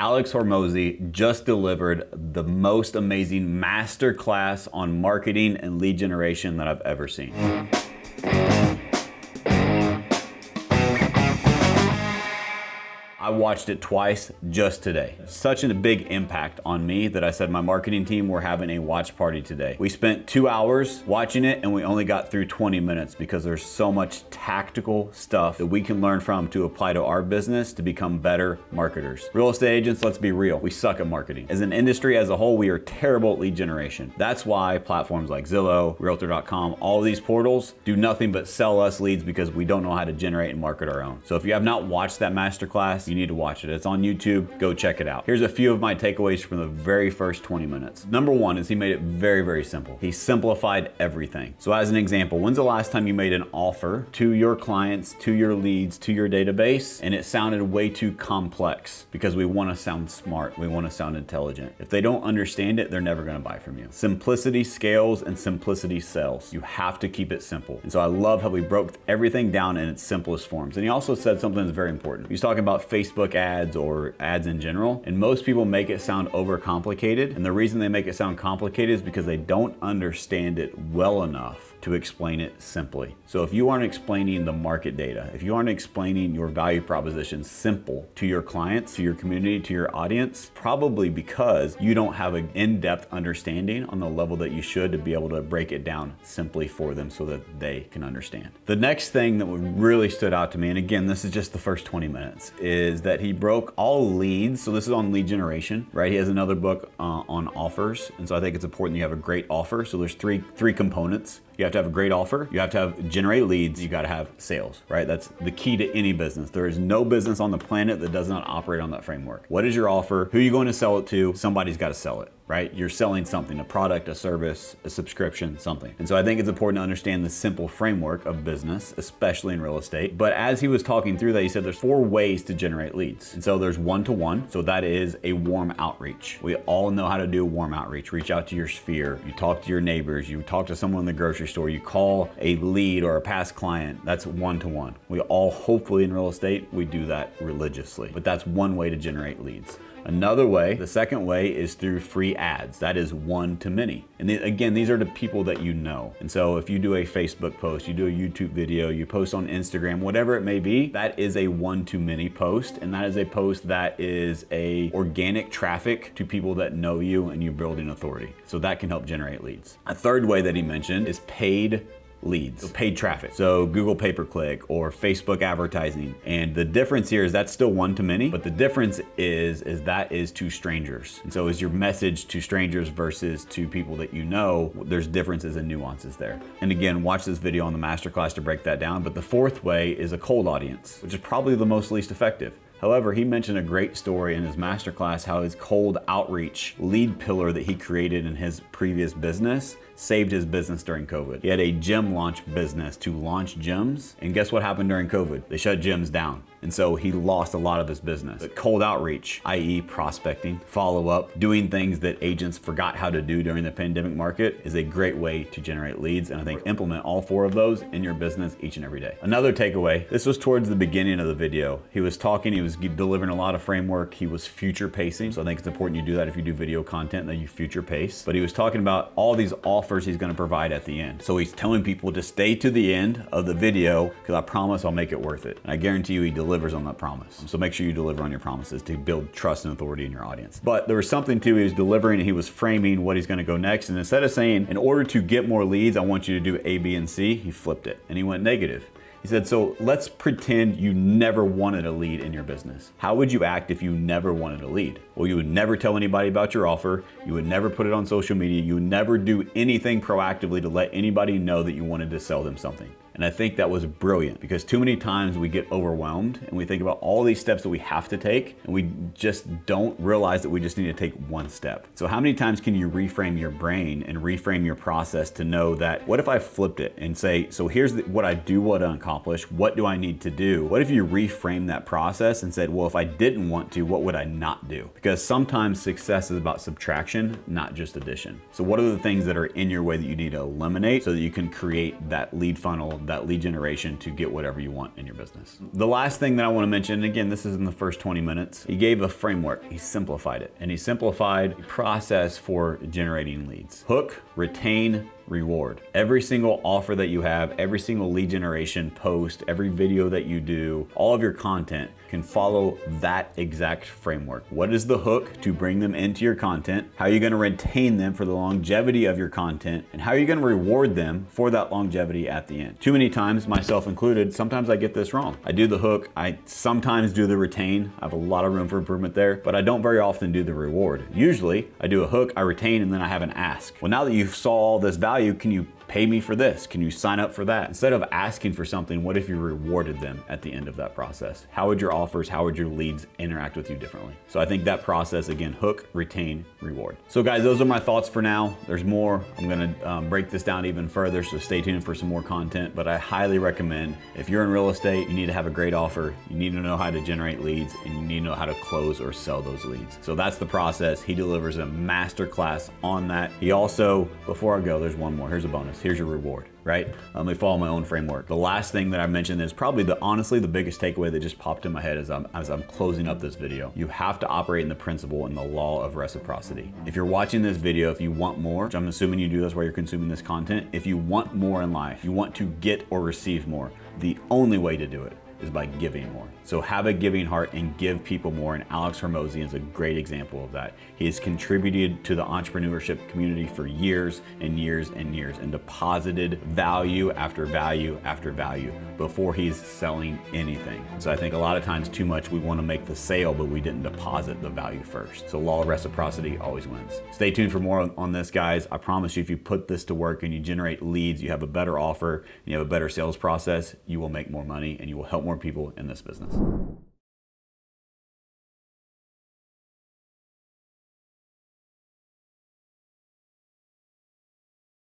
Alex Hormozi just delivered the most amazing masterclass on marketing and lead generation that I've ever seen. I watched it twice just today. Such a big impact on me that I said my marketing team, we're having a watch party today. We spent 2 hours watching it and we only got through 20 minutes because there's so much tactical stuff that we can learn from to apply to our business to become better marketers. Real estate agents, let's be real, we suck at marketing. As an industry as a whole, we are terrible at lead generation. That's why platforms like Zillow, Realtor.com, all these portals do nothing but sell us leads because we don't know how to generate and market our own. So if you have not watched that masterclass, you need to watch it. It's on YouTube. Go check it out. Here's a few of my takeaways from the very first 20 minutes. Number one is he made it very, very simple. He simplified everything. So as an example, when's the last time you made an offer to your clients, to your leads, to your database, and it sounded way too complex? Because we want to sound smart. We want to sound intelligent. If they don't understand it, they're never going to buy from you. Simplicity scales and simplicity sells. You have to keep it simple. And so I love how we broke everything down in its simplest forms. And he also said something that's very important. He was talking about Facebook ads or ads in general, and most people make it sound overcomplicated. And the reason they make it sound complicated is because they don't understand it well enough to explain it simply. So if you aren't explaining the market data, if you aren't explaining your value proposition simple to your clients, to your community, to your audience, probably because you don't have an in-depth understanding on the level that you should to be able to break it down simply for them so that they can understand. The next thing that really stood out to me, and again, this is just the first 20 minutes, is that he broke all leads. So this is on lead generation, right? He has another book on offers. And so I think it's important you have a great offer. So there's three components. You have to have a great offer. You have to have generate leads. You got to have sales, right? That's the key to any business. There is no business on the planet that does not operate on that framework. What is your offer? Who are you going to sell it to? Somebody's got to sell it, right? You're selling something, a product, a service, a subscription, something. And so I think it's important to understand the simple framework of business, especially in real estate. But as he was talking through that, he said there's 4 ways to generate leads. And so there's one-to-one. So that is a warm outreach. We all know how to do warm outreach. Reach out to your sphere. You talk to your neighbors. You talk to someone in the grocery store. You call a lead or a past client. That's one-to-one. We all, hopefully in real estate, we do that religiously. But that's one way to generate leads. Another way, the second way, is through free ads. That is one-to-many. And again, these are the people that you know. And so if you do a Facebook post, you do a YouTube video, you post on Instagram, whatever it may be, that is a one-to-many post. And that is a post that is a organic traffic to people that know you and you're building authority. So that can help generate leads. A third way that he mentioned is paid leads, so paid traffic. So Google pay-per-click or Facebook advertising. And the difference here is that's still one-to-many, but the difference is that is to strangers. And so is your message to strangers versus to people that you know, there's differences and nuances there. And again, watch this video on the masterclass to break that down. But the fourth way is a cold audience, which is probably the most least effective. However, he mentioned a great story in his masterclass, how his cold outreach lead pillar that he created in his previous business saved his business during COVID. He had a gym launch business to launch gyms, and guess what happened during COVID? They shut gyms down. And so he lost a lot of his business. But cold outreach, i.e. prospecting, follow-up, doing things that agents forgot how to do during the pandemic market, is a great way to generate leads. And I think implement all 4 of those in your business each and every day. Another takeaway, this was towards the beginning of the video. He was talking, he was delivering a lot of framework. He was future pacing. So I think it's important you do that if you do video content, that you future pace. But he was talking about all these offers he's going to provide at the end. So he's telling people to stay to the end of the video because I promise I'll make it worth it. And I guarantee you he delivers on that promise. So make sure you deliver on your promises to build trust and authority in your audience. But there was something too, he was delivering and he was framing what he's going to go next. And instead of saying, in order to get more leads, I want you to do A, B, and C, he flipped it and he went negative. He said, so let's pretend you never wanted a lead in your business. How would you act if you never wanted a lead? Well, you would never tell anybody about your offer. You would never put it on social media. You would never do anything proactively to let anybody know that you wanted to sell them something. And I think that was brilliant because too many times we get overwhelmed and we think about all these steps that we have to take and we just don't realize that we just need to take one step. So how many times can you reframe your brain and reframe your process to know that, what if I flipped it and say, so here's what I do want to accomplish, what do I need to do? What if you reframe that process and said, well, if I didn't want to, what would I not do? Because sometimes success is about subtraction, not just addition. So what are the things that are in your way that you need to eliminate so that you can create that lead funnel, that lead generation to get whatever you want in your business. The last thing that I want to mention, and again, this is in the first 20 minutes, he gave a framework. He simplified it, and he simplified the process for generating leads. Hook, retain, reward. Every single offer that you have, every single lead generation post, every video that you do, all of your content can follow that exact framework. What is the hook to bring them into your content? How are you going to retain them for the longevity of your content? And how are you going to reward them for that longevity at the end? Too many times, myself included, sometimes I get this wrong. I do the hook, I sometimes do the retain. I have a lot of room for improvement there, but I don't very often do the reward. Usually, I do a hook, I retain, and then I have an ask. Well, now that you saw all this value, can you pay me for this? Can you sign up for that? Instead of asking for something, what if you rewarded them at the end of that process? How would your offers, how would your leads interact with you differently? So I think that process, again, hook, retain, reward. So guys, those are my thoughts for now. There's more. I'm gonna break this down even further, so stay tuned for some more content, but I highly recommend, if you're in real estate, you need to have a great offer, you need to know how to generate leads, and you need to know how to close or sell those leads. So that's the process. He delivers a masterclass on that. He also, before I go, there's one more. Here's a bonus. Here's your reward, right? Let me follow my own framework. The last thing that I mentioned is probably honestly the biggest takeaway that just popped in my head as I'm closing up this video. You have to operate in the principle and the law of reciprocity. If you're watching this video, if you want more, which I'm assuming you do, that's why you're consuming this content. If you want more in life, you want to get or receive more, the only way to do it is by giving more. So have a giving heart and give people more, and Alex Hormozi is a great example of that. He has contributed to the entrepreneurship community for years and years and years and deposited value after value after value before he's selling anything. So I think a lot of times too much we want to make the sale, but we didn't deposit the value first. So law of reciprocity always wins. Stay tuned for more on this, guys. I promise you, if you put this to work and you generate leads, you have a better offer, and you have a better sales process, you will make more money and you will help more people in this business.